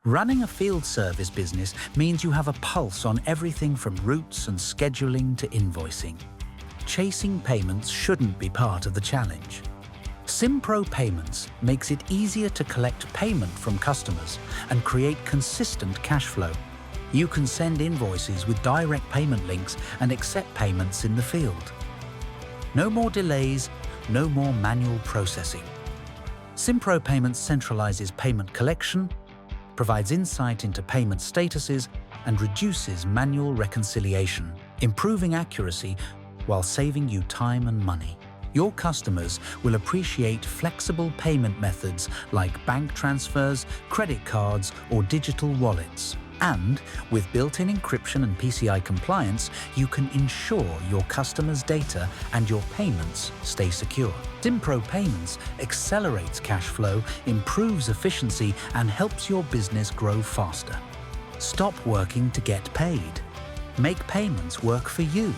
Running a field service business means you have a pulse on everything from routes and scheduling to invoicing. Chasing payments shouldn't be part of the challenge. Simpro Payments makes it easier to collect payment from customers and create consistent cash flow. You can send invoices with direct payment links and accept payments in the field. No more delays, no more manual processing. Simpro Payments centralizes payment collection, provides insight into payment statuses, and reduces manual reconciliation, improving accuracy while saving you time and money. Your customers will appreciate flexible payment methods like bank transfers, credit cards, or digital wallets. And with built-in encryption and PCI compliance, you can ensure your customers' data and your payments stay secure. Simpro Payments accelerates cash flow, improves efficiency, and helps your business grow faster. Stop working to get paid. Make payments work for you.